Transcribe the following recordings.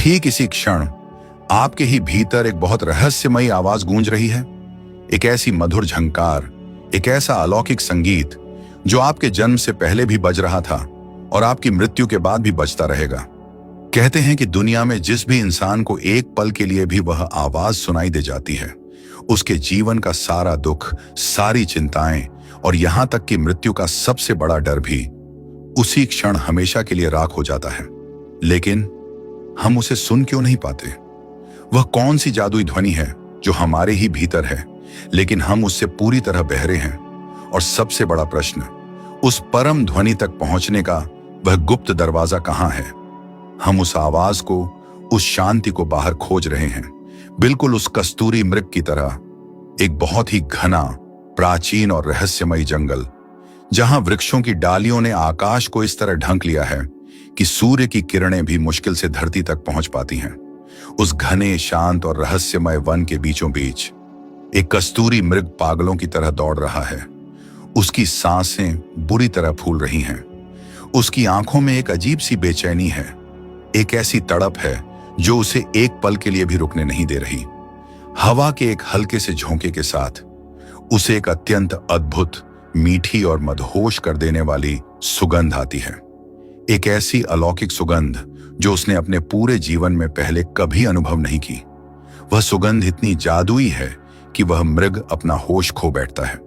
ठीक इसी क्षण आपके ही भीतर एक बहुत रहस्यमयी आवाज गूंज रही है। एक ऐसी मधुर झंकार, एक ऐसा अलौकिक संगीत जो आपके जन्म से पहले भी बज रहा था और आपकी मृत्यु के बाद भी बजता रहेगा। कहते हैं कि दुनिया में जिस भी इंसान को एक पल के लिए भी वह आवाज सुनाई दे जाती है, उसके जीवन का सारा दुख, सारी चिंताएं और यहां तक कि मृत्यु का सबसे बड़ा डर भी उसी क्षण हमेशा के लिए राख हो जाता है। लेकिन हम उसे सुन क्यों नहीं पाते? वह कौन सी जादुई ध्वनि है जो हमारे ही भीतर है, लेकिन हम उससे पूरी तरह बहरे हैं? और सबसे बड़ा प्रश्न, उस परम ध्वनि तक पहुंचने का वह गुप्त दरवाजा कहां है? हम उस आवाज को, उस शांति को बाहर खोज रहे हैं, बिल्कुल उस कस्तूरी मृग की तरह। एक बहुत ही घना, प्राचीन और रहस्यमयी जंगल, जहां वृक्षों की डालियों ने आकाश को इस तरह ढंक लिया है कि सूर्य की किरणें भी मुश्किल से धरती तक पहुंच पाती हैं। उस घने, शांत और रहस्यमय वन के बीचों बीच एक कस्तूरी मृग पागलों की तरह दौड़ रहा है। उसकी सांसें बुरी तरह फूल रही हैं। उसकी आंखों में एक अजीब सी बेचैनी है, एक ऐसी तड़प है जो उसे एक पल के लिए भी रुकने नहीं दे रही। हवा के एक हल्के से झोंके के साथ उसे एक अत्यंत अद्भुत, मीठी और मदहोश कर देने वाली सुगंध आती है। एक ऐसी अलौकिक सुगंध जो उसने अपने पूरे जीवन में पहले कभी अनुभव नहीं की। वह सुगंध इतनी जादुई है कि वह मृग अपना होश खो बैठता है।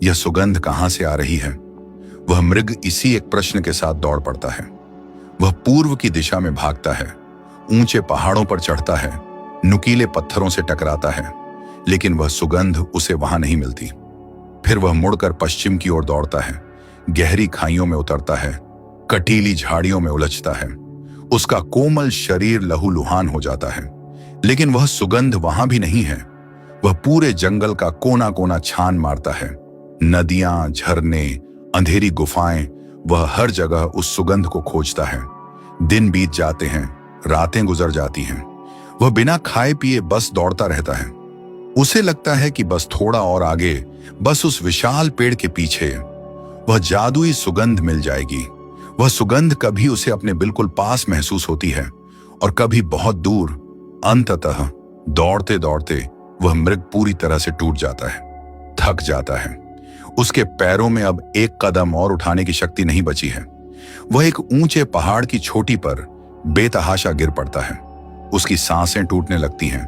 यह सुगंध कहां से आ रही है? वह मृग इसी एक प्रश्न के साथ दौड़ पड़ता है। वह पूर्व की दिशा में भागता है, ऊंचे पहाड़ों पर चढ़ता है, नुकीले पत्थरों से टकराता है, लेकिन वह सुगंध उसे वहां नहीं मिलती। फिर वह मुड़कर पश्चिम की ओर दौड़ता है, गहरी खाइयों में उतरता है, कटीली झाड़ियों में उलझता है। उसका कोमल शरीर लहूलुहान हो जाता है, लेकिन वह सुगंध वहां भी नहीं है। वह पूरे जंगल का कोना कोना छान मारता है। नदियां, झरने, अंधेरी गुफाएं, वह हर जगह उस सुगंध को खोजता है। दिन बीत जाते हैं, रातें गुजर जाती हैं। वह बिना खाए पिए बस दौड़ता रहता है। उसे लगता है कि बस थोड़ा और आगे, बस उस विशाल पेड़ के पीछे वह जादुई सुगंध मिल जाएगी। वह सुगंध कभी उसे अपने बिल्कुल पास महसूस होती है और कभी बहुत दूर। अंततः दौड़ते दौड़ते वह मृग पूरी तरह से टूट जाता है, थक जाता है। उसके पैरों में अब एक कदम और उठाने की शक्ति नहीं बची है। वह एक ऊंचे पहाड़ की चोटी पर बेतहाशा गिर पड़ता है। उसकी सांसें टूटने लगती हैं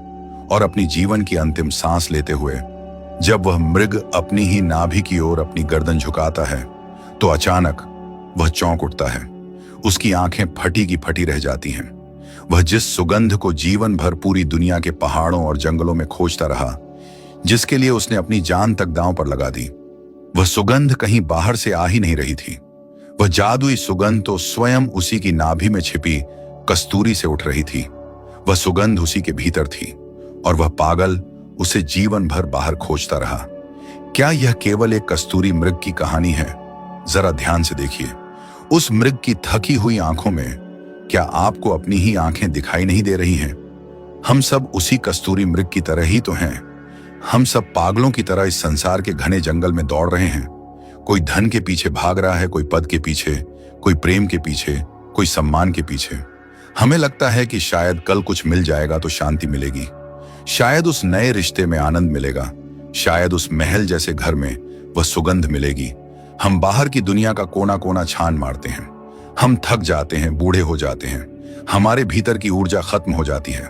और अपनी जीवन की अंतिम सांस लेते हुए जब वह मृग अपनी ही नाभि की ओर अपनी गर्दन झुकाता है, तो अचानक वह चौंक उठता है। उसकी आंखें फटी की फटी रह जाती हैं। वह जिस सुगंध को जीवन भर पूरी दुनिया के पहाड़ों और जंगलों में खोजता रहा, जिसके लिए उसने अपनी जान तक दांव पर लगा दी, वह सुगंध कहीं बाहर से आ ही नहीं रही थी। वह जादुई सुगंध तो स्वयं उसी की नाभि में छिपी कस्तूरी से उठ रही थी। वह सुगंध उसी के भीतर थी और वह पागल उसे जीवन भर बाहर खोजता रहा। क्या यह केवल एक कस्तूरी मृग की कहानी है? जरा ध्यान से देखिए। उस मृग की थकी हुई आंखों में क्या आपको अपनी ही आंखें दिखाई नहीं दे रही हैं? हम सब उसी कस्तूरी मृग की तरह ही तो हैं। हम सब पागलों की तरह इस संसार के घने जंगल में दौड़ रहे हैं। कोई धन के पीछे भाग रहा है, कोई पद के पीछे, कोई प्रेम के पीछे, कोई सम्मान के पीछे। हमें लगता है कि शायद कल कुछ मिल जाएगा तो शांति मिलेगी, शायद उस नए रिश्ते में आनंद मिलेगा, शायद उस महल जैसे घर में वह सुगंध मिलेगी। हम बाहर की दुनिया का कोना कोना छान मारते हैं। हम थक जाते हैं, बूढ़े हो जाते हैं, हमारे भीतर की ऊर्जा खत्म हो जाती है,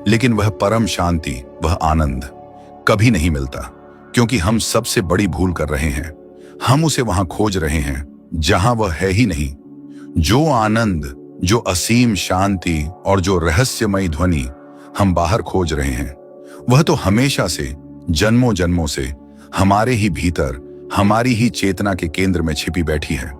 लेकिन वह परम शांति, वह आनंद कभी नहीं मिलता, क्योंकि हम सबसे बड़ी भूल कर रहे हैं। हम उसे वहां खोज रहे हैं जहां वह है ही नहीं। जो आनंद, जो असीम शांति और जो रहस्यमयी ध्वनि हम बाहर खोज रहे हैं, वह तो हमेशा से, जन्मों जन्मों से हमारे ही भीतर, हमारी ही चेतना के केंद्र में छिपी बैठी है।